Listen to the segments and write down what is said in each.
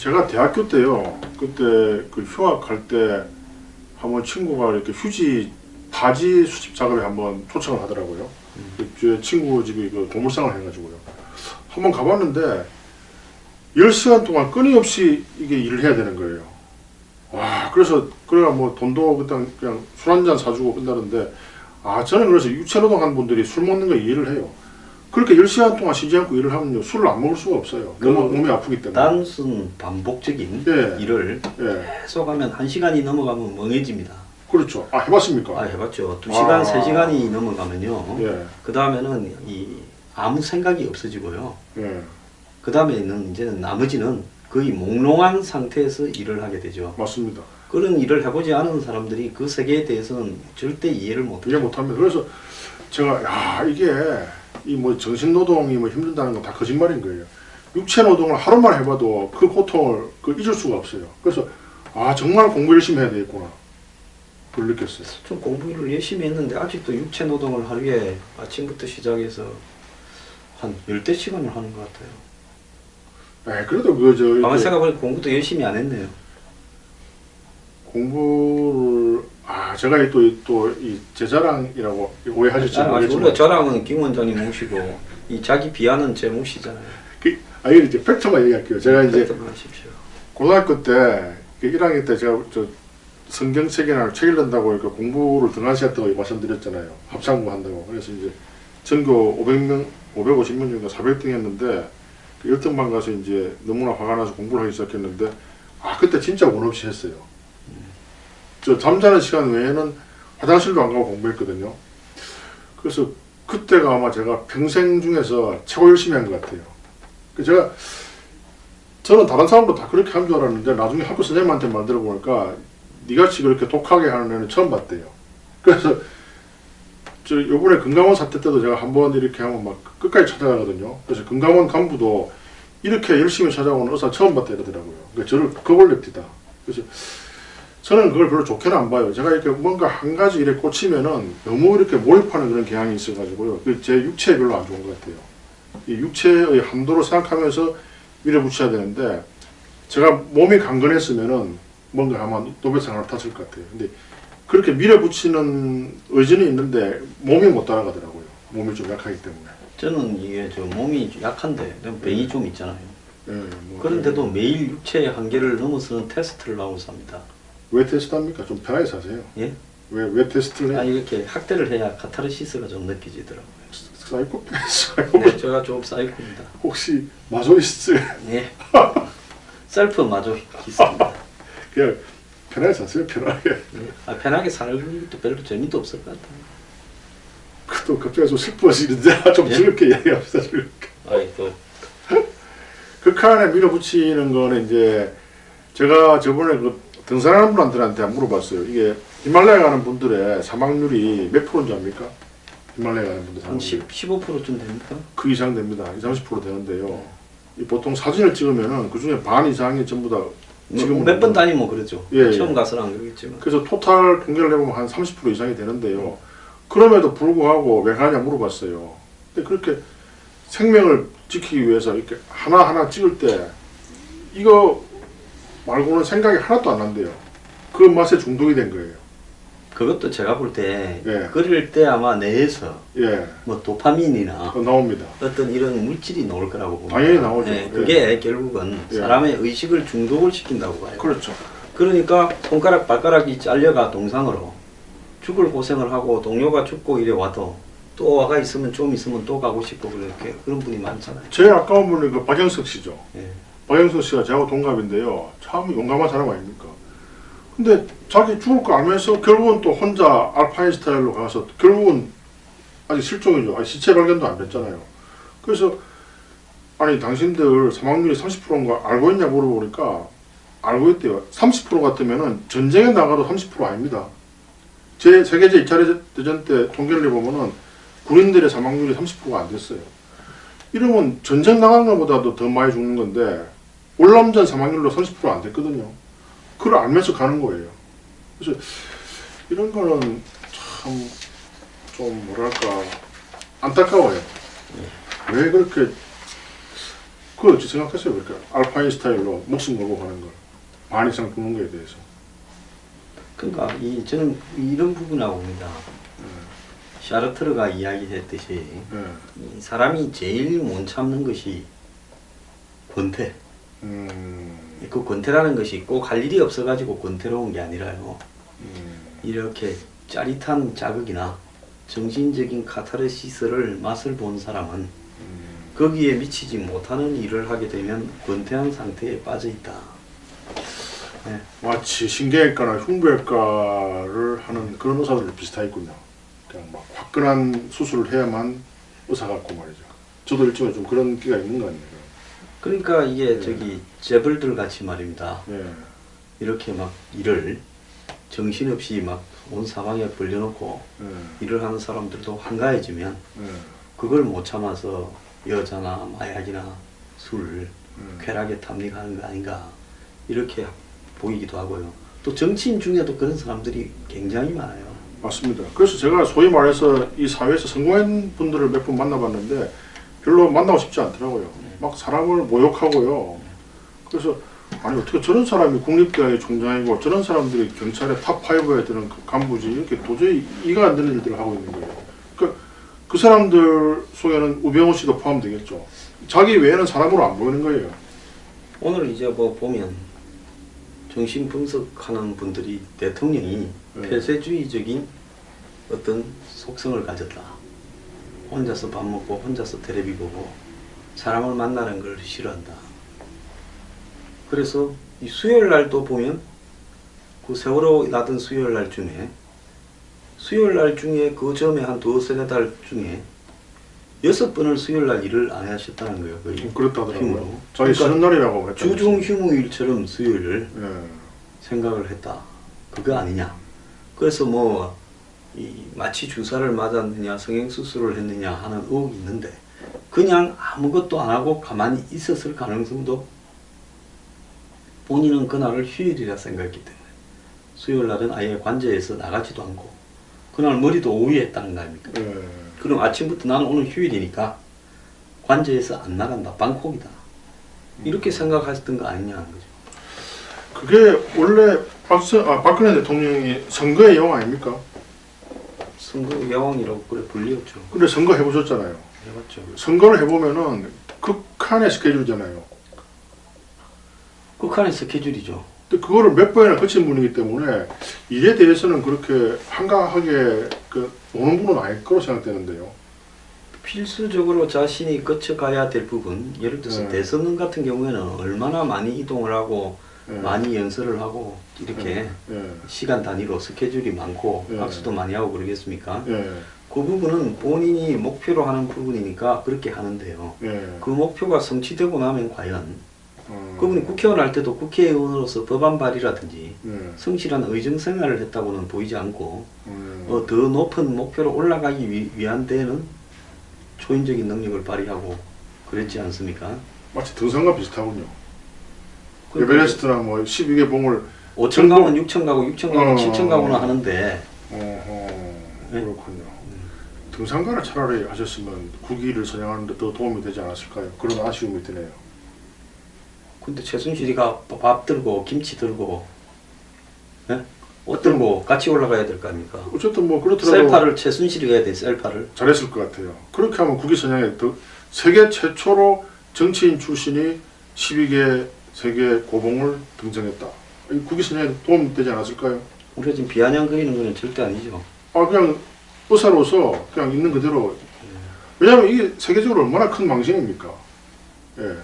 제가 대학교 때요. 그때 그 휴학할 때 한번 친구가 이렇게 휴지 바지 수집 작업에 한번 초청을 하더라고요. 제 친구 집이 그 동물상을 해가지고요. 한번 가봤는데 10시간 동안 끊임없이 이게 일을 해야 되는 거예요. 와, 그래서 그래야 뭐 돈도 그냥 술 한잔 사주고 끝나는데, 아, 저는 그래서 유체노동 한 분들이 술 먹는 거 이해를 해요. 그렇게 10시간 동안 쉬지 않고 일을 하면요, 술을 안 먹을 수가 없어요. 너무 몸이 아프기 때문에. 단순 반복적인 예. 일을 예. 계속 하면 1시간이 넘어가면 멍해집니다. 그렇죠. 아, 해봤습니까? 아, 해봤죠. 2시간, 3시간이 넘어가면요. 예. 그 다음에는 아무 생각이 없어지고요. 예. 그 다음에는 이제는 나머지는 거의 몽롱한 상태에서 일을 하게 되죠. 맞습니다. 그런 일을 해보지 않은 사람들이 그 세계에 대해서는 절대 이해를 못해요. 이해 못합니다. 그래서 제가, 야, 이게 이 뭐 정신노동이 뭐 힘들다는 건 다 거짓말인 거예요. 육체노동을 하루만 해봐도 그 고통을 잊을 수가 없어요. 그래서, 아, 정말 공부 열심히 해야 되겠구나. 그걸 느꼈어요. 좀 공부를 열심히 했는데 아직도 육체 노동을 하루에 아침부터 시작해서 한 10대 시간을 하는 것 같아요. 네, 그래도 가만 생각해보니까 공부도 열심히 안 했네요. 공부를, 아, 제가 또 이 제 자랑이라고 오해하실지 모르겠지만. 원래 저랑은 김 원장님 모시고 이 자기 비하는 제 몫이잖아요. 이게 이제 팩트만 얘기할게요. 제가 이제 하십시오. 고등학교 때 1학년 때 제가 성경책이나 책 읽는다고 이렇게 공부를 등한시했다고 말씀드렸잖아요. 합창부 한다고. 그래서 이제 전교 500명, 550명 중에 400등 했는데, 그 1등반 가서 이제 너무나 화가 나서 공부를 하기 시작했는데, 아, 그때 진짜 원 없이 했어요. 저 잠자는 시간 외에는 화장실도 안 가고 공부했거든요. 그래서 그때가 아마 제가 평생 중에서 최고 열심히 한 것 같아요. 저는 다른 사람도 다 그렇게 한 줄 알았는데, 나중에 학교 선생님한테 만들어 보니까 니같이 그렇게 독하게 하는 애는 처음 봤대요. 그래서 요번에 금강원 사태 때도 제가 한번 이렇게 하면 막 끝까지 찾아가거든요. 그래서 금강원 간부도 이렇게 열심히 찾아오는 의사 처음 봤다 이러더라고요. 그러니까 저를 겁을 냅디다. 그래서 저는 그걸 별로 좋게는 안 봐요. 제가 이렇게 뭔가 한 가지 일에 꽂히면은 너무 이렇게 몰입하는 그런 경향이 있어가지고요. 제 육체에 별로 안 좋은 것 같아요. 이 육체의 한도로 생각하면서 밀어붙여야 되는데, 제가 몸이 강건했으면은 뭔가 아마 노벨상 하나 탔을 것 같아요. 근데 그렇게 밀어붙이는 의지는 있는데 몸이 못 따라가더라고요. 몸이 좀 약하기 때문에. 저는 이게 몸이 약한데 병이 좀 있잖아요. 뭐 그런데도 매일 육체의 한계를 넘어서는 테스트를 하고서 합니다. 왜 테스트 합니까? 좀 편하게 사세요. 예? 왜 테스트를 해요? 이렇게 학대를 해야 카타르시스가 좀 느껴지더라고요. 사이코? 네, 제가 좀 사이코입니다. 혹시 마조이스트? 예. 셀프 마조이스트입니다. 그냥 편하게 사세요. 편하게. 예. 편하게 사는 것도 별로 재미도 없을 것 같아요. 또 갑자기 좀 슬퍼지는데 좀 예? 즐겁게 이야기합시다. 즐겁게. 또 극한에 밀어붙이는 거는 이제 제가 저번에 그 등산하는 분들한테 물어봤어요. 이게 히말라야 가는 분들의 사망률이 몇 프로인지 압니까? 히말라야 가는 분들 한 15%쯤 됩니까? 그 이상 됩니다. 20, 30% 되는데요. 보통 사진을 찍으면은 그 중에 반 이상이 전부 다 지금 몇 번 다니면 그러죠. 예, 처음 예. 가서는 안 그러겠지만. 그래서 토탈 통계를 해보면 한 30% 이상이 되는데요. 그럼에도 불구하고 왜 가냐 물어봤어요. 근데 그렇게 생명을 지키기 위해서 이렇게 하나하나 찍을 때 이거 말고는 생각이 하나도 안 난대요. 그 맛에 중독이 된 거예요. 그것도 제가 볼 때 예. 그릴 때 아마 뇌에서 예, 뭐 도파민이나 나옵니다. 어떤 이런 물질이 나올 거라고 봅니다. 당연히 나오죠. 예, 그게 결국은 예. 사람의 의식을 중독을 시킨다고 봐요. 그렇죠. 그러니까 손가락 발가락이 잘려가 동상으로 죽을 고생을 하고 동료가 죽고 이래 와도 또 와가 있으면 좀 있으면 또 가고 싶고 그렇게 그런 분이 많잖아요. 제일 아까운 분이 그 박영석 씨죠. 예. 박영석 씨가 저하고 동갑인데요. 참 용감한 사람 아닙니까? 근데 자기 죽을 거 알면서 결국은 또 혼자 알파인 스타일로 가서 결국은 아직 실종이죠. 아직 시체 발견도 안 됐잖아요. 그래서 아니 당신들 사망률이 30%인 거 알고 있냐 물어보니까 알고 있대요. 30% 같으면은 전쟁에 나가도 30% 아닙니다. 제 세계제 2차 대전 때 통계를 해보면은 군인들의 사망률이 30%가 안 됐어요. 이러면 전쟁 나간 것보다도 더 많이 죽는 건데 월남전 사망률로 30%안 됐거든요. 그걸 알면서 가는 거예요. 그래서 이런 거는 참 좀 뭐랄까 안타까워요. 왜 그렇게 그거 어찌 생각하세요? 그러니까 알파인 스타일로 목숨 걸고 가는 걸. 반 이상 죽는 거에 대해서. 그러니까 저는 이런 부분하고 봅니다. 샤르트르가 이야기했듯이 예. 이 사람이 제일 못 참는 것이 권태. 그 권태라는 것이 꼭 할 일이 없어가지고 권태로운 게 아니라요. 이렇게 짜릿한 자극이나 정신적인 카타르시스를 맛을 본 사람은 거기에 미치지 못하는 일을 하게 되면 권태한 상태에 빠져 있다. 네. 마치 신경외과나 흉부외과를 하는 그런 의사들 비슷하겠군요. 그냥 막 화끈한 수술을 해야만 의사 같고 말이죠. 저도 일종의 좀 그런 끼가 있는 거 아니에요. 그러니까 이게 네. 저기 재벌들 같이 말입니다. 예. 이렇게 막 일을 정신없이 막 온 사방에 벌려놓고 예. 일을 하는 사람들도 한가해지면 예. 그걸 못 참아서 여자나 마약이나 술, 쾌락에 탐닉하는 거 아닌가 이렇게 보이기도 하고요. 또 정치인 중에도 그런 사람들이 굉장히 많아요. 맞습니다. 그래서 제가 소위 말해서 이 사회에서 성공한 분들을 몇 분 만나봤는데 별로 만나고 싶지 않더라고요. 막 사람을 모욕하고요. 그래서 아니 어떻게 저런 사람이 국립대학의 총장이고 저런 사람들이 경찰의 탑5에 드는 그 간부지 이렇게 도저히 이해가 안 되는 일들을 하고 있는 거예요. 그 사람들 속에는 우병우 씨도 포함되겠죠. 자기 외에는 사람으로 안 보이는 거예요. 오늘 이제 뭐 보면 정신 분석하는 분들이 대통령이 네. 폐쇄주의적인 어떤 속성을 가졌다. 혼자서 밥 먹고 혼자서 텔레비 보고 사람을 만나는 걸 싫어한다. 그래서 이 수요일 날도 보면 그 세월호 나던 수요일 날 중에 그 점에 한 두세 달 중에 6번을 수요일 날 일을 안 하셨다는 거예요. 거의 그렇다더라고요. 휴무로. 자기 그러니까 쉬는 날이라고 했다. 주중 휴무일처럼 수요일을 예. 생각을 했다. 그거 아니냐. 그래서 뭐 마취 주사를 맞았느냐 성형수술을 했느냐 하는 의혹이 있는데 그냥 아무것도 안 하고 가만히 있었을 가능성도 본인은 그날을 휴일이라 생각했기 때문에 수요일날은 아예 관제에서 나가지도 않고 그날 머리도 오후했다는 거 아닙니까? 예. 그럼 아침부터 나는 오늘 휴일이니까 관제에서 안 나간다. 방콕이다. 이렇게 생각하셨던 거 아니냐는 거죠. 그게 원래 박근혜 대통령이 선거의 여왕 아닙니까? 선거 여왕이라고 그래 불리었죠. 근데 선거 해보셨잖아요. 해봤죠. 선거를 해보면은 극한의 스케줄이잖아요. 극한의 스케줄이죠. 근데 그거를 몇 번이나 거친 분이기 때문에 일에 대해서는 그렇게 한가하게 노는 분은 아닐 거로 생각되는데요. 필수적으로 자신이 거쳐가야 될 부분, 예를 들어서 네. 대선 같은 경우에는 얼마나 많이 이동을 하고 예. 많이 연설을 하고 이렇게 예. 시간 단위로 스케줄이 많고 네. 박수도 많이 하고 그러겠습니까? 예. 그 부분은 본인이 목표로 하는 부분이니까 그렇게 하는데요. 예. 그 목표가 성취되고 나면 과연 음. 그분이 국회의원 할 때도 국회의원으로서 법안 발의라든지 예. 성실한 의정 생활을 했다고는 보이지 않고 음. 더 높은 목표로 올라가기 위한 데에는 초인적인 능력을 발휘하고 그랬지 않습니까? 마치 등산과 비슷하군요. 그러니까 에베레스트나 뭐 12개 봉을 5천 가면 6천 가고 6천 가면 어. 7천 가고는 하는데 네? 그렇군요. 등산가를 차라리 하셨으면 국위를 선양하는데 더 도움이 되지 않았을까요? 그런 아쉬움이 드네요. 근데 최순실이가 밥 들고 김치 들고 예? 옷 들고 같이 올라가야 될 거 아닙니까? 어쨌든 뭐 그렇더라도 셀파를 최순실이 해야 돼. 셀파를. 잘했을 것 같아요. 그렇게 하면 국위 선양에 더 세계 최초로 정치인 출신이 12개 세계 고봉을 등정했다. 이 국위 선양에 도움이 되지 않았을까요? 우리가 지금 비아냥거리는 거는 절대 아니죠. 그냥 의사로서 그냥 있는 그대로. 왜냐하면 이게 세계적으로 얼마나 큰 망신입니까? 예.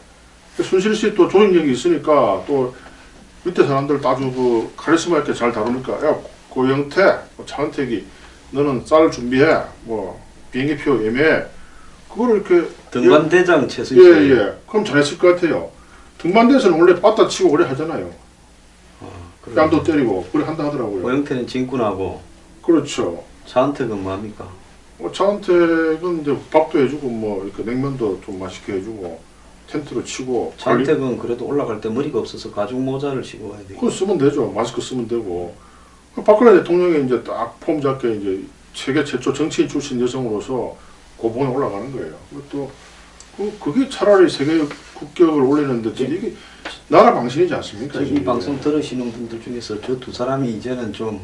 순실 씨 또 조직력이 있으니까 또 밑에 사람들 아주 그 카리스마 있게 잘 다루니까 야 고영태, 뭐 차은택이 너는 쌀 준비해, 뭐 비행기표 예매해. 그거를 이렇게 등반대장 최순실. 예. 그럼 잘했을 것 같아요. 등반대에서는 원래 빠따 치고 그래 하잖아요. 뺨도 때리고 그래 한다 하더라고요. 고영태는 진군하고 그렇죠. 차은택은 뭐합니까? 차은택은 이제 밥도 해주고 뭐 이렇게 냉면도 좀 맛있게 해주고 텐트로 치고. 차은택은 그래도 올라갈 때 머리가 없어서 가죽 모자를 쓰고 가야 돼. 그거 쓰면 되죠. 마스크 쓰면 되고. 박근혜 대통령이 이제 딱 폼 잡게 이제 세계 최초 정치인 출신 여성으로서 고봉에 올라가는 거예요. 또 그게 차라리 세계 국격을 올리는데 이게 나라 방식이지 않습니까? 이 방송 들으시는 분들 중에서 저 두 사람이 이제는 좀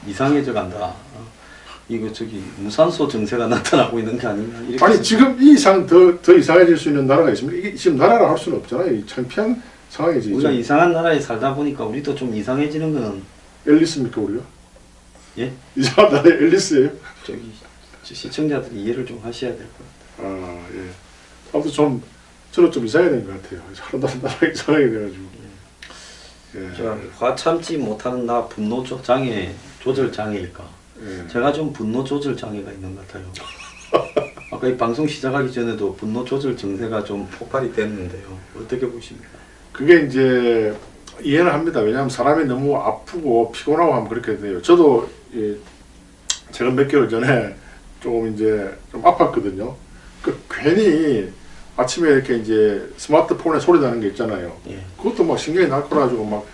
이상해져 간다. 이거 저기 무산소 증세가 나타나고 있는 게 아니냐. 이렇게 아니 지금 이 이상 더 이상해질 수 있는 나라가 있습니까? 이게 지금 나라라 할 수는 없잖아요. 이 창피한 상황이지. 우리가 이상한 나라에 살다 보니까 우리도 좀 이상해지는 거는 앨리스입니까 우리가? 예? 이상한 나라의 앨리스예요? 저기 시청자들이 이해를 좀 하셔야 될 것 같아요. 아 예. 아무튼 좀 저는 좀 이상해야 될 것 같아요. 다른 나라가 이상하게 돼가지고. 예. 자, 화 참지 못하는 나 분노 장애 조절 장애일까? 예. 제가 좀 분노 조절 장애가 있는 것 같아요. 아까 이 방송 시작하기 전에도 분노 조절 증세가 좀 폭발이 됐는데요. 어떻게 보십니까? 그게 이제 이해는 합니다. 왜냐하면 사람이 너무 아프고 피곤하고 하면 그렇게 돼요. 저도 제가 몇 개월 전에 조금 이제 좀 아팠거든요. 괜히 아침에 이렇게 이제 스마트폰에 소리 나는 게 있잖아요. 예. 그것도 막 신경이 날거라지고 막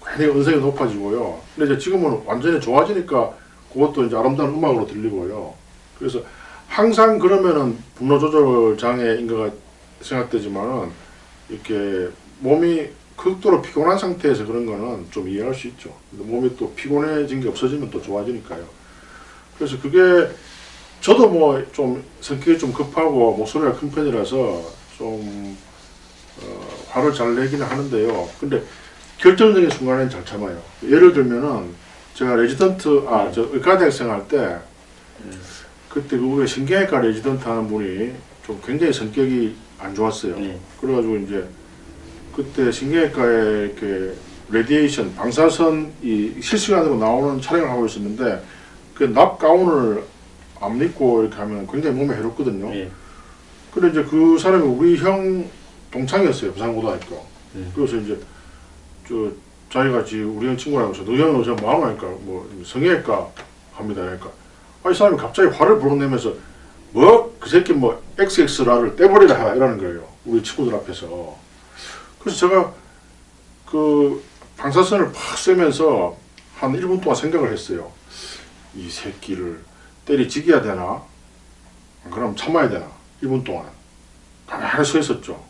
괜히 언성이 높아지고요. 근데 이제 지금은 완전히 좋아지니까 그것도 이제 아름다운 음악으로 들리고요. 그래서 항상 그러면은 분노 조절 장애인 것 생각되지만은 이렇게 몸이 극도로 피곤한 상태에서 그런 거는 좀 이해할 수 있죠. 근데 몸이 또 피곤해진 게 없어지면 또 좋아지니까요. 그래서 그게 저도 뭐 좀 성격이 좀 급하고 목소리가 큰 편이라서 좀 화를 잘 내기는 하는데요. 근데 결정적인 순간에는 잘 참아요. 예를 들면은 제가 레지던트 저 의과대학생 할 때 그때 우리 신경외과 레지던트 하는 분이 좀 굉장히 성격이 안 좋았어요. 그래가지고 이제 그때 신경외과에 이렇게 레디에이션 방사선 이 실시간으로 나오는 촬영을 하고 있었는데 그 납 가운을 안 입고 이렇게 하면 굉장히 몸에 해롭거든요. 예. 근데 이제 그 사람이 우리 형 동창이었어요. 부산고등학교. 그래서 이제 자기가 우리 형 친구라고 해서 너 형은 요새 뭐 하니까 뭐 성형외과 합니다. 그러니까 이 사람이 갑자기 화를 불어내면서 뭐 그 새끼 뭐 XX라를 떼버리라 이러는 거예요. 우리 친구들 앞에서. 그래서 제가 그 방사선을 팍 쐬면서 한 1분 동안 생각을 했어요. 이 새끼를 때리지겨야 되나? 그럼 참아야 되나? 1분 동안. 가만히 서 있었죠.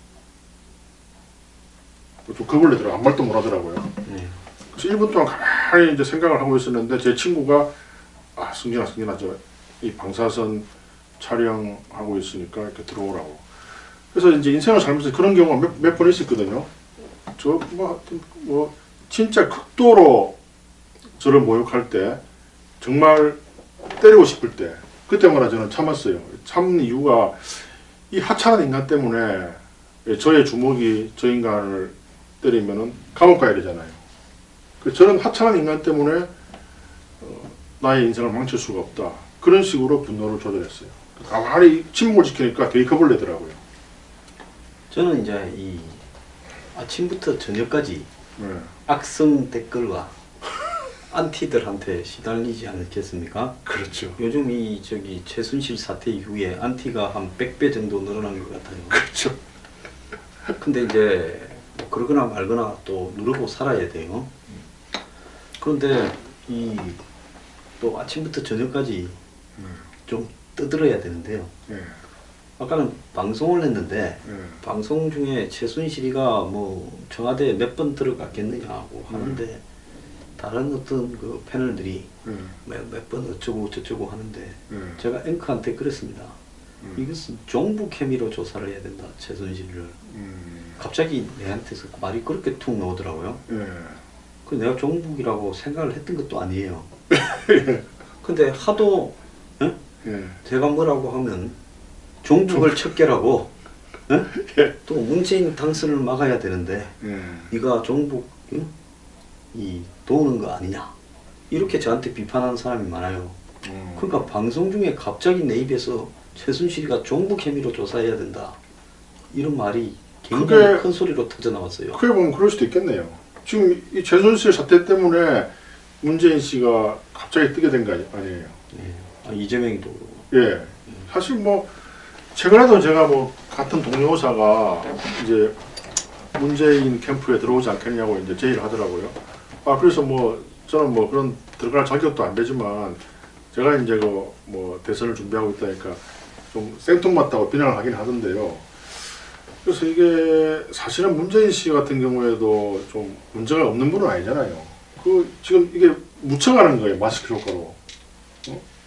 좀 겁을 내더라고요. 아무 말도 못 하더라고요. 그래서 1분 동안 가만히 이제 생각을 하고 있었는데 제 친구가 승진아 이 방사선 촬영하고 있으니까 이렇게 들어오라고. 그래서 이제 인생을 살면서 그런 경우가 몇 번 있었거든요. 뭐 진짜 극도로 저를 모욕할 때 정말 때리고 싶을 때 그때마다 저는 참았어요. 참는 이유가 이 하찮은 인간 때문에 저의 주먹이 저 인간을 때리면은 감옥 가야 되잖아요. 저는 하찮은 인간 때문에 나의 인생을 망칠 수가 없다. 그런 식으로 분노를 조절했어요. 가만히 침묵을 지키니까 되게 겁을 내더라고요. 저는 이제 이 아침부터 저녁까지 네. 악성 댓글과 안티들한테 시달리지 않겠습니까? 그렇죠. 요즘 이 최순실 사태 이후에 안티가 한 100배 정도 늘어난 것 같아요. 그렇죠. 근데 이제 뭐 그러거나 말거나 또 누르고 살아야 돼요. 그런데 이 또 아침부터 저녁까지 좀 떠들어야 되는데요. 아까는 방송을 했는데 방송 중에 최순실이가 뭐 청와대에 몇 번 들어갔겠느냐고 하는데 다른 어떤 그 패널들이 몇 번 어쩌고 저쩌고 하는데 제가 앵커한테 그랬습니다. 이것은 종북 혐의로 조사를 해야 된다. 최순실을. 갑자기 내한테서 말이 그렇게 툭 나오더라고요. 그 내가 종북이라고 생각을 했던 것도 아니에요. 근데 하도 제가 뭐라고 하면 종북을 척결하고 또 문재인 당선을 막아야 되는데 네가 종북 이 도우는 거 아니냐 이렇게 저한테 비판하는 사람이 많아요. 그러니까 방송 중에 갑자기 내 입에서 최순실이가 종북 혐의로 조사해야 된다 이런 말이 굉장히 큰 소리로 터져 나왔어요. 크게 보면 그럴 수도 있겠네요. 지금 이 최순실 사태 때문에 문재인 씨가 갑자기 뜨게 된 거 아니에요? 이재명이도 예. 사실 뭐 최근에도 제가 뭐 같은 동료 의사가 이제 문재인 캠프에 들어오지 않겠냐고 이제 제의를 하더라고요. 그래서 뭐 저는 뭐 그런 들어갈 자격도 안 되지만 제가 이제 그 뭐 대선을 준비하고 있다니까 좀 생뚱맞다고 비난을 하긴 하던데요. 그래서 이게 사실은 문재인 씨 같은 경우에도 좀 문제가 없는 분은 아니잖아요. 그 지금 이게 묻혀가는 거예요, 마스크 효과로.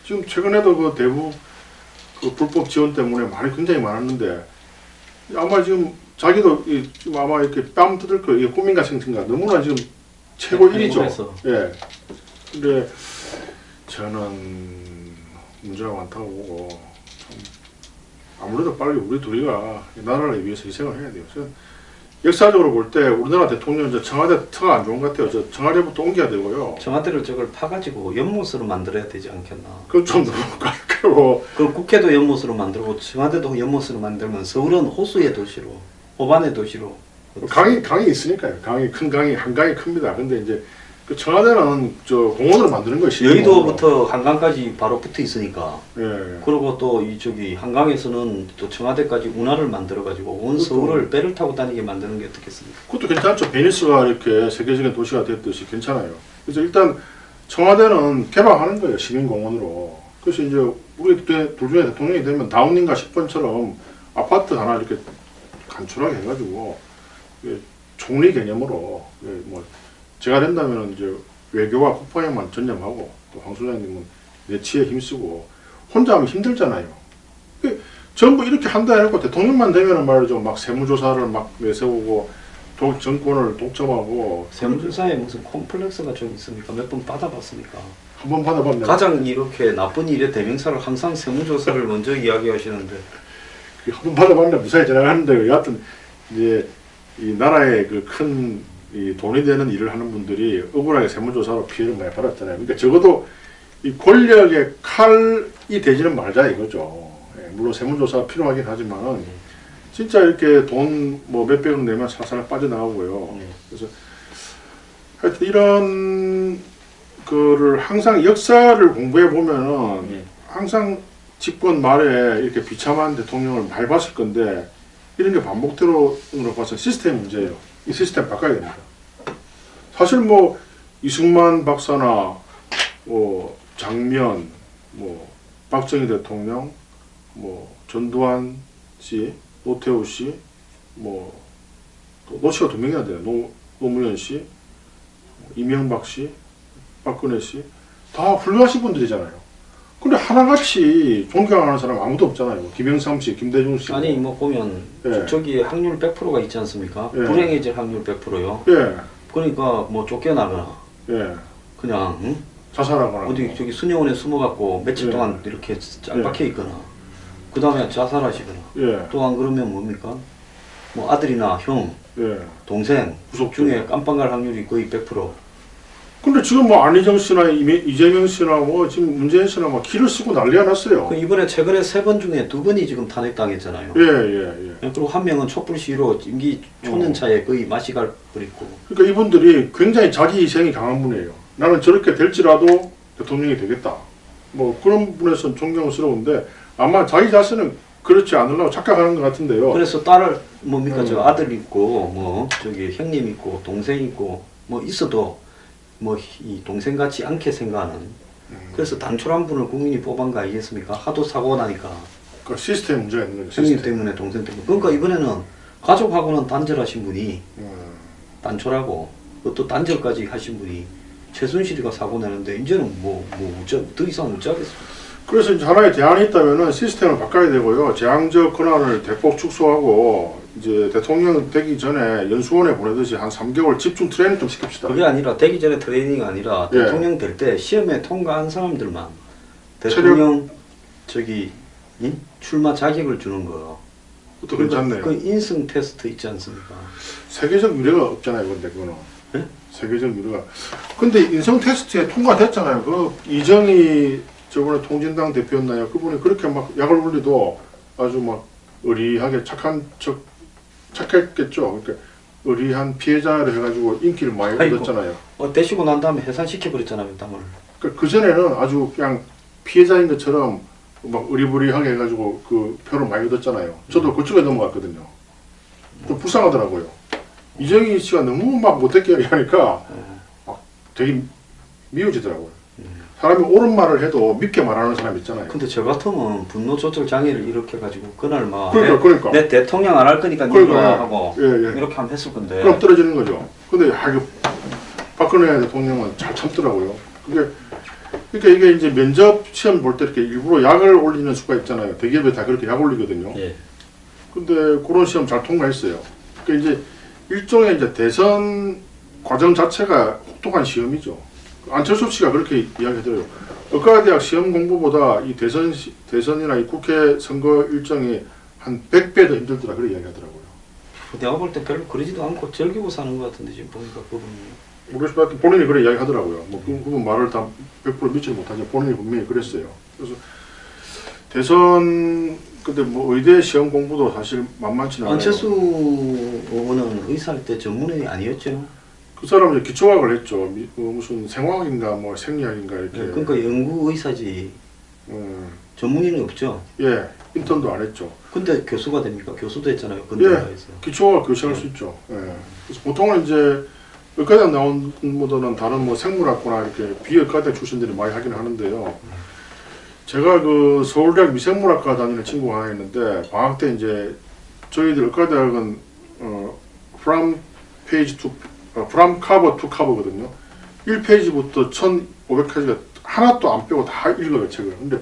지금 최근에도 그 대북 그 불법 지원 때문에 말이 굉장히 많았는데 아마 지금 자기도 지금 아마 이렇게 뺨 뜯을 거예요. 이게 꿈인가 생신가 너무나 지금 최고 1위죠. 예. 근데 저는 문제가 많다고 보고 참 아무래도 빨리 우리 둘이가 이 나라를 위해서 희생을 해야 돼요. 역사적으로 볼 때 우리나라 대통령 저 청와대 터가 안 좋은 것 같아요. 저 청와대부터 옮겨야 되고요. 청와대를 저걸 파가지고 연못으로 만들어야 되지 않겠나. 그건 좀 너무 깎고. 그 국회도 연못으로 만들고 청와대도 연못으로 만들면 서울은 호수의 도시로, 호반의 도시로. 강이 있으니까요. 큰 강이 한강이 큽니다. 근데 이제 그 청와대는 저 공원으로 만드는 것이 여의도부터 한강까지 바로 붙어 있으니까. 예. 그리고 또 이 저기 한강에서는 또 청와대까지 운하를 만들어 가지고 온 서울을 배를 타고 다니게 만드는 게 어떻겠습니까? 그것도 괜찮죠. 베니스가 이렇게 세계적인 도시가 됐듯이 괜찮아요. 그래서 일단 청와대는 개방하는 거예요. 시민공원으로. 그래서 이제 우리 둘 중에 대통령이 되면 다운링가 10번처럼 아파트 하나 이렇게 간추하게 해가지고 총리 개념으로 뭐 제가 된다면 이제 외교와 국방에만 전념하고 또 황 소장님은 내치에 힘쓰고 혼자 하면 힘들잖아요. 전부 이렇게 한다 해놓고 대통령만 되면은 말이죠. 막 세무조사를 막 내세우고 정권을 독점하고 세무조사에 무슨 콤플렉스가 좀 있습니까? 몇 번 받아봤습니까? 한 번 받아봤네. 가장 이렇게 나쁜 일의 대명사를 항상 세무조사를 먼저 이야기하시는데 한 번 받아봤는데 무사히 지나가는데 여하튼 이제 이 나라의 그 큰 이 돈이 되는 일을 하는 분들이 억울하게 세무조사로 피해를 많이 받았잖아요. 그러니까 적어도 이 권력의 칼이 되지는 말자 이거죠. 예, 물론 세무조사가 필요하긴 하지만은 진짜 이렇게 돈 뭐 몇백억 내면 살살 빠져나가고요. 그래서 하여튼 이런 거를 항상 역사를 공부해 보면은 항상 집권 말에 이렇게 비참한 대통령을 많이 봤을 건데 이런 게 반복되로 봐서 시스템 문제예요. 이 시스템 바꿔야 됩니다. 사실 뭐 이승만 박사나 뭐 장면, 뭐 박정희 대통령, 뭐 전두환 씨, 노태우 씨, 뭐 노 씨가 두 명이나 돼요. 노무현 씨, 이명박 씨, 박근혜 씨, 다 훌륭하신 분들이잖아요. 근데 하나같이 존경하는 사람 아무도 없잖아요. 김영삼 씨, 김대중 씨. 아니 뭐 보면 예. 저기 확률 100%가 있지 않습니까? 예. 불행해질 확률 100%요. 예, 그러니까 뭐 쫓겨나거나 예, 그냥 응? 자살하거나. 어디 저기 수녀원에 숨어갖고 며칠 예. 동안 이렇게 짱 박혀 있거나 그 다음에 자살하시거나 예, 또 안 그러면 뭡니까? 뭐 아들이나 형, 예. 동생 구속 중에 깜빵 갈 확률이 거의 100%. 근데 지금 뭐 안희정 씨나 이재명 씨나 뭐 지금 문재인 씨나 막 기를 쓰고 난리가 났어요. 그 이번에 최근에 3번 중에 2번이 지금 탄핵당했잖아요. 예, 예, 예. 그리고 한 명은 촛불 시위로 임기 초년차에 거의 맛이 갈 뻔했고. 그러니까 이분들이 굉장히 자기 희생이 강한 분이에요. 나는 저렇게 될지라도 대통령이 되겠다. 뭐 그런 분에서는 존경스러운데 아마 자기 자신은 그렇지 않으려고 착각하는 것 같은데요. 그래서 딸을 뭡니까 저 아들 있고 뭐 저기 형님 있고 동생 있고 뭐 있어도 뭐 이 동생 같지 않게 생각하는. 그래서 단촐한 분을 국민이 뽑은 거 아니겠습니까? 하도 사고 나니까 그 시스템 문제가 있는 거죠. 형님 시스템. 때문에 동생 때문에. 그러니까 이번에는 가족하고는 단절하신 분이 단촐하고 또 단절까지 하신 분이 최순실이가 사고 내는데 이제는 더 이상 어쩌겠습니까? 그래서 이제 하나의 대안이 있다면은 시스템을 바꿔야 되고요. 재앙적 권한을 대폭 축소하고 이제 대통령 되기 전에 연수원에 보내듯이 한 3개월 집중 트레이닝 좀 시킵시다. 그게 아니라 되기 전에 트레이닝이 아니라 예. 대통령 될 때 시험에 통과한 사람들만 대통령 저기 출마 자격을 주는 거요. 그것도 괜찮네요. 그 인성 테스트 있지 않습니까? 세계적 유례가 없잖아요, 근데 그거는. 예? 세계적 유례가. 근데 인성 테스트에 통과됐잖아요. 그 이정희 저번에 통진당 대표였나요? 그분이 그렇게 막 약을 올리도 아주 막 의리하게 착했겠죠. 그러니까 의리한 피해자를 해가지고 인기를 많이 아이고. 얻었잖아요. 되시고 난 다음에 해산시켜 버렸잖아요, 담을. 그 전에는 아주 그냥 피해자인 것처럼 막 의리부리하게 해가지고 그 표를 많이 얻었잖아요. 저도 그쪽에 넘어갔거든요. 좀 불쌍하더라고요. 이정희 씨가 너무 막 못되게 하니까 막 되게 미워지더라고요. 사람이 옳은 말을 해도 믿게 말하는 사람 있잖아요. 근데 저 같으면 분노 조절 장애를 이렇게 가지고 그날 막 그러니까. 내 대통령 안 할 거니까 니가 하고 예. 이렇게 하면 했을 건데. 그럼 떨어지는 거죠. 근데 이거 박근혜 대통령은 잘 참더라고요. 그러니까 이게 이제 면접 시험 볼 때 이렇게 일부러 약을 올리는 수가 있잖아요. 대기업에 다 그렇게 약 올리거든요. 예. 근데 그런 시험 잘 통과했어요. 그러니까 이제 일종의 이제 대선 과정 자체가 혹독한 시험이죠. 안철수 씨가 그렇게 이야기하더라고요. 의과대학 시험 공부보다 이 대선이나 이 국회 선거 일정이 한 100배 더 힘들더라 그렇게 이야기하더라고요. 내가 볼 때 별로 그러지도 않고 즐기고 사는 것 같은데 지금 보니까 그분이. 모르겠지만 본인이 그래 이야기하더라고요. 뭐 그분 말을 다 100% 믿지는 못하지만 본인이 분명히 그랬어요. 그래서 대선 근데 뭐 의대 시험 공부도 사실 만만치는 않아요. 안철수 의원은 의사할 때 전문의 아니었죠? 그 사람은 기초학을 했죠. 무슨 생화학인가 뭐 생리학인가 이렇게. 그러니까 연구 의사지 전문의는 없죠. 예, 인턴도 안 했죠. 근데 교수가 됩니까? 교수도 했잖아요. 예, 근대에서. 기초학 교수할 수 있죠. 예. 그래서 보통은 이제 의과대학 나온 분들은 다른 뭐 생물학과나 이렇게 비의과대학 출신들이 많이 하긴 하는데요. 제가 그 서울대학 미생물학과 다니는 친구가 하나 있는데 방학 때 이제 저희들 의과대학은 from page to from cover to cover거든요. 1페이지부터 1500페이지가 하나도 안 빼고 다 읽어요 책을. 근데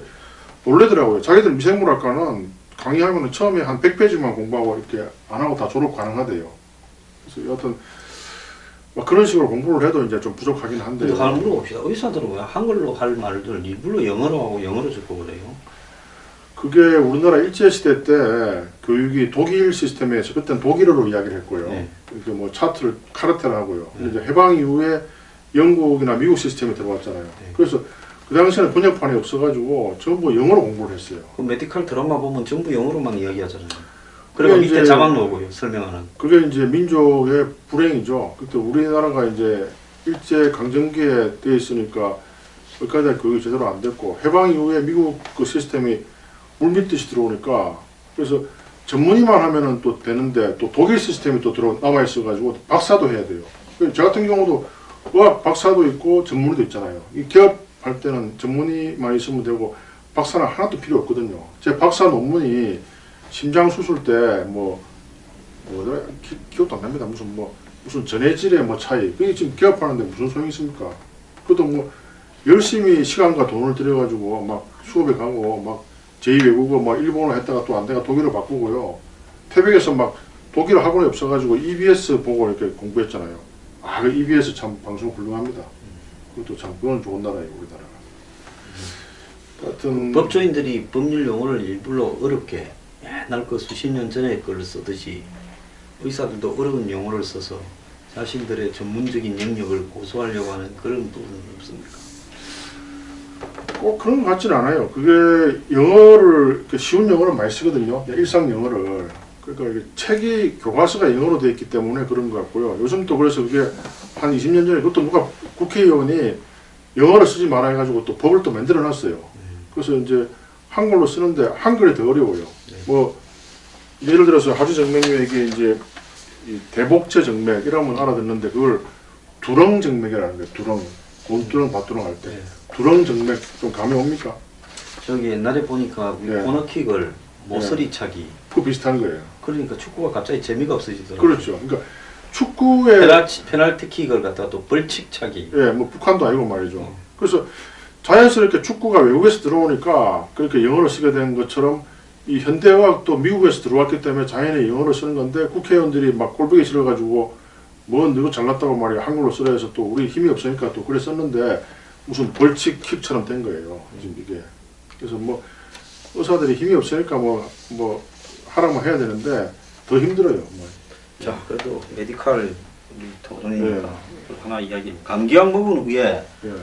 놀래더라고요. 자기들 미생물학과는 강의하면 처음에 한 100페이지만 공부하고 이렇게 안 하고 다 졸업 가능하대요. 그래서 여하튼 막 그런 식으로 공부를 해도 이제 좀 부족하긴 한데. 근데 하나 물어봅시다. 의사들은 왜 한글로 할 말들 일부러 영어로 하고 영어로 적고 그래요? 그게 우리나라 일제시대 때 교육이 독일 시스템에서 그때는 독일어로 이야기를 했고요. 네. 이렇게 뭐 차트를 카르텔을 하고요. 근데 이제 해방 이후에 영국이나 미국 시스템이 들어왔잖아요. 네. 그래서 그 당시에는 번역판이 없어가지고 전부 영어로 공부를 했어요. 그 메디컬 드라마 보면 전부 영어로만 이야기하잖아요. 그리고 그게 밑에 이제 자막 넣고요. 설명하는. 그게 이제 민족의 불행이죠. 그때 우리나라가 이제 일제 강점기에 돼 있으니까 의과대학 교육이 제대로 안 됐고 해방 이후에 미국 그 시스템이 물밀듯이 들어오니까 그래서 전문의만 하면은 또 되는데 또 독일 시스템이 또 남아 있어가지고 박사도 해야 돼요. 저 같은 경우도 의학 박사도 있고 전문의도 있잖아요. 이 기업할 때는 전문의만 있으면 되고 박사는 하나도 필요 없거든요. 제 박사 논문이 심장 수술 때 뭐더라 기억도 안 납니다. 무슨 전해질의 뭐 차이. 그게 지금 기업하는데 무슨 소용이 있습니까? 그것도 뭐 열심히 시간과 돈을 들여가지고 막 수업에 가고 막 제2외국어 막 일본어 했다가 또 안 되가 독일어 바꾸고요. 태백에서 막 독일어 학원이 없어가지고 EBS 보고 이렇게 공부했잖아요. 그 EBS 참 방송 훌륭합니다. 그것도 참 그건 좋은 나라예요, 우리나라가. 하여튼 법조인들이 법률 용어를 일부러 어렵게 옛날 그 수십 년 전에 걸 쓰듯이 의사들도 어려운 용어를 써서 자신들의 전문적인 영역을 고수하려고 하는 그런 부분은 없습니까? 꼭 그런 것 같지는 않아요. 그게 영어를 이렇게 쉬운 영어를 많이 쓰거든요. 일상 영어를. 그러니까 이게 책이 교과서가 영어로 되어 있기 때문에 그런 것 같고요. 요즘 또 그래서 그게 한 20년 전에 그것도 누가 국회의원이 영어를 쓰지 말아 해가지고 또 법을 또 만들어 놨어요. 그래서 이제 한글로 쓰는데 한글이 더 어려워요. 뭐 예를 들어서 하주정맥류에게 이제 이 대복제 정맥 이라면 알아듣는데 그걸 두렁 정맥이라는 거예요. 두렁, 곤두렁, 밭두렁 할 때. 네. 두렁 정맥 좀 감이 옵니까? 저기 옛날에 보니까 네. 코너킥을 모서리 차기. 그거 비슷한 거예요. 그러니까 축구가 갑자기 재미가 없어지더라고요. 그렇죠. 그러니까 축구에 페널티킥을 갖다가 또 벌칙 차기. 뭐 북한도 아니고 말이죠. 그래서 자연스럽게 축구가 외국에서 들어오니까 그렇게 영어를 쓰게 된 것처럼 이 현대의학도 미국에서 들어왔기 때문에 자연히 영어를 쓰는 건데 국회의원들이 막 꼴보기 싫어가지고 뭐 너가 잘났다고 말이야 한글로 쓰라 해서 또 우리 힘이 없으니까 또 그래 썼는데 무슨 벌칙 킥처럼 된 거예요. 지금 이게. 그래서 뭐 의사들이 힘이 없으니까 뭐 하라고 해야 되는데 더 힘들어요. 뭐. 자, 그래도 메디컬 토론이니까 하나 이야기. 감기약 먹은 후에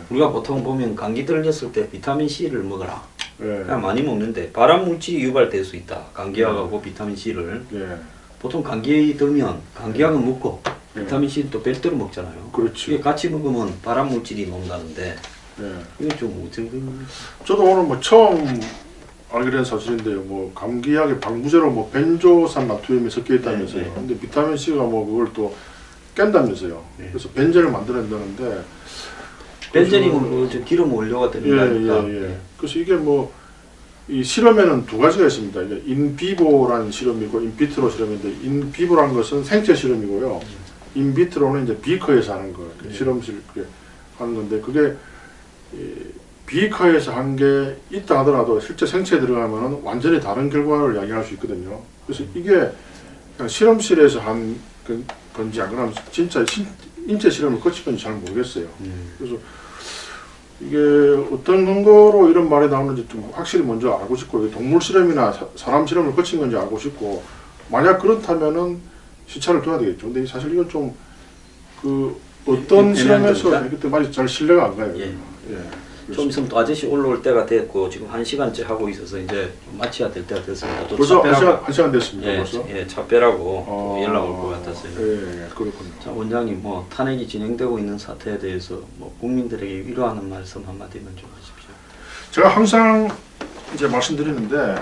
우리가 보통 보면 감기 들렸을 때 비타민 C를 먹어라. 그냥 많이 먹는데 발암 물질이 유발될 수 있다. 감기약하고 비타민 C를. 보통 감기 들면 감기약은 먹고 비타민 C는 또 별도로 먹잖아요. 그렇죠. 이게 같이 먹으면 발암 물질이 녹는다는데 이건 좀 어떻게 됩니까? 저도 오늘 뭐 처음 알게 된 사실인데요. 뭐 감기약에 방부제로 뭐 벤조산 나트륨이 섞여 있다면서요. 근데 비타민 C가 뭐 그걸 또 깬다면서요. 그래서 벤젠을 만들어낸다는데 벤저님은 그저 기름 원료가 되는 거 아닙니까? 예. 그래서 이게 뭐 이 실험에는 두 가지가 있습니다. 이게 인비보라는 실험이고 인비트로 실험인데 인비보라는 것은 생체 실험이고요. 인비트로는 이제 비커에서 하는 거, 실험실 하는 건데 그게 비커에서 한 게 있다 하더라도 실제 생체에 들어가면은 완전히 다른 결과를 야기할 수 있거든요. 그래서 이게 그냥 실험실에서 한 건지 안 그러면 진짜 인체 실험을 거친 건지 잘 모르겠어요. 그래서 이게 어떤 근거로 이런 말이 나오는지 좀 확실히 먼저 알고 싶고 동물 실험이나 사람 실험을 거친 건지 알고 싶고 만약 그렇다면은 시차를 둬야 되겠죠. 근데 사실 이건 좀 그 어떤 실험에서 그때 말이 잘 신뢰가 안 가요. 예. 예. 좀 있으면 또 아저씨 올라올 때가 됐고 지금 1시간째 하고 있어서 이제 마쳐야 될 때가 됐습니다. 또 벌써 차 빼라고- 한 시간 됐습니다. 예, 벌써. 예, 차 빼라고 또 연락 올 것 같았어요. 예, 그렇군요. 자, 원장님 뭐 탄핵이 진행되고 있는 사태에 대해서 뭐 국민들에게 위로하는 말씀 한마디만 좀 하십시오. 제가 항상 이제 말씀드리는데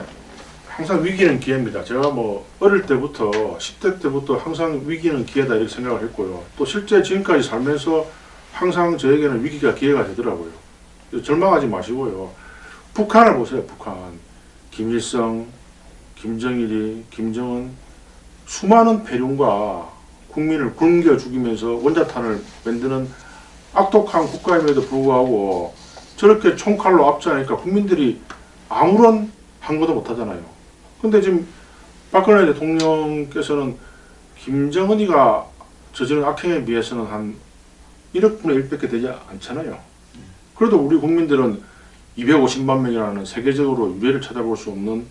항상 위기는 기회입니다. 제가 뭐 어릴 때부터 10대 때부터 항상 위기는 기회다 이렇게 생각을 했고요. 또 실제 지금까지 살면서 항상 저에게는 위기가 기회가 되더라고요. 절망하지 마시고요. 북한을 보세요. 북한. 김일성, 김정일이, 김정은 수많은 폐륜과 국민을 굶겨 죽이면서 원자탄을 만드는 악독한 국가임에도 불구하고 저렇게 총칼로 압제하니까 국민들이 아무런 항거도 못하잖아요. 근데 지금 박근혜 대통령께서는 김정은이가 저지른 악행에 비해서는 한 1억 분의 1밖에 되지 않잖아요. 그래도 우리 국민들은 250만 명이라는 세계적으로 유례를 찾아볼 수 없는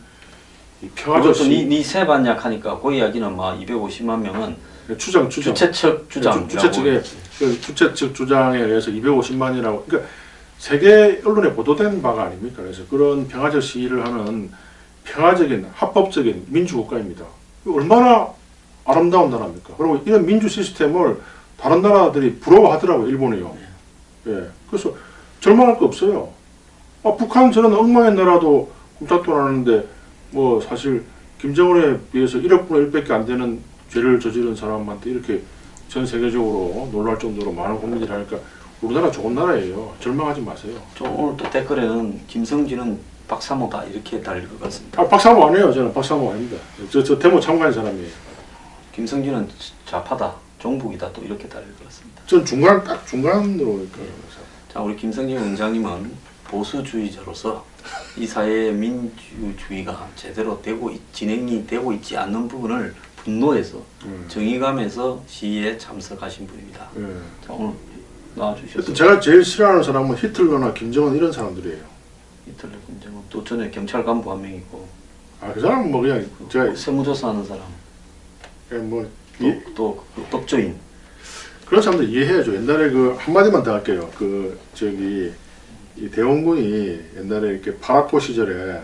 이 그것도 평화적 니세 반약 하니까 그 이야기는 막 250만 명은 주장 주최측 주장 주최 측의 주최 측 주장에 의해서 250만이라고 그러니까 세계 언론에 보도된 바가 아닙니까? 그래서 그런 평화적 시위를 하는 평화적인 합법적인 민주국가입니다. 얼마나 아름다운 나라입니까? 그리고 이런 민주 시스템을 다른 나라들이 부러워하더라고요. 일본이요. 예. 그래서 절망할 거 없어요. 북한 저런 엉망의 나라도 꼼짝도 안 하는데 뭐 사실 김정은에 비해서 1억 분의 1밖에 안 되는 죄를 저지른 사람한테 이렇게 전 세계적으로 놀랄 정도로 많은 국민들이 하니까 우리나라 좋은 나라예요. 절망하지 마세요. 저 오늘 또 댓글에는 김성진은 박사모다 이렇게 달릴 것 같습니다. 박사모 안 해요. 저는 박사모 아닙니다. 저 데모 참가한 사람이에요. 김성진은 좌파다, 종북이다 또 이렇게 달릴 것 같습니다. 전 딱 중간으로 이렇게. 자, 우리 김성진 원장님은 보수주의자로서 이 사회의 민주주의가 제대로 진행이 되고 있지 않는 부분을 분노해서 정의감에서 시위에 참석하신 분입니다. 자, 오늘 나와주셔서 제가 제일 싫어하는 사람은 히틀러나 김정은 이런 사람들이에요. 이틀 김정은 또 전에 경찰 간부 한 명이고 그 사람은 뭐 그냥 제가 세무조사하는 사람 뭐 또 법조인 그런 사람들 이해해야죠. 옛날에 그 한마디만 더 할게요. 이 대원군이 옛날에 이렇게 파라포 시절에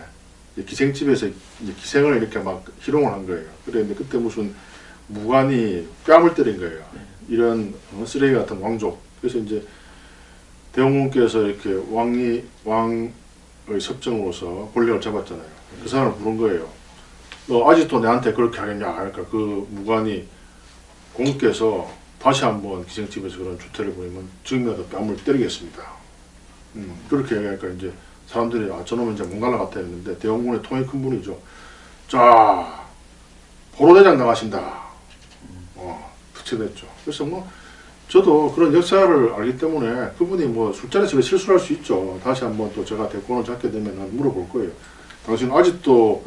기생집에서 이제 기생을 이렇게 막 희롱을 한 거예요. 그런데 그때 무슨 무관이 뺨을 때린 거예요. 이런 쓰레기 같은 왕족. 그래서 이제 대원군께서 이렇게 왕의 섭정으로서 권력을 잡았잖아요. 그 사람을 부른 거예요. 너 아직도 내한테 그렇게 하겠냐 하니까 그 무관이 공께서 다시 한번 기생집에서 그런 주태를 보이면 지금이라도 뺨을 때리겠습니다. 그렇게 얘기하니까 이제 사람들이 저놈은 이제 몽갈라 같아 했는데 대원군의 통이 큰 분이죠. 자, 보로대장 나가신다. 부채됐죠. 그래서 뭐 저도 그런 역사를 알기 때문에 그분이 뭐 술자리에서 실수를 할 수 있죠. 다시 한번 또 제가 대권을 잡게 되면 물어볼 거예요. 당신 아직도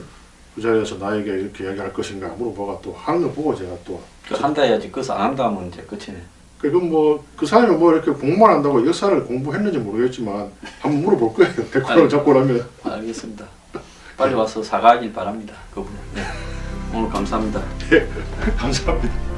그 자리에서 나에게 이렇게 얘기할 것인가 물어보고 또 하는 거 보고 제가 또 한다 해야지 그래서 안 한다 하면 이제 끝이네. 그건 뭐 그 사람이 뭐 이렇게 공부만 한다고 역사를 공부했는지 모르겠지만 한번 물어볼 거예요. 대권을 잡고 나면. 알겠습니다. 빨리 와서 사과하길 바랍니다. 그분. 네. 오늘 감사합니다. 네, 감사합니다.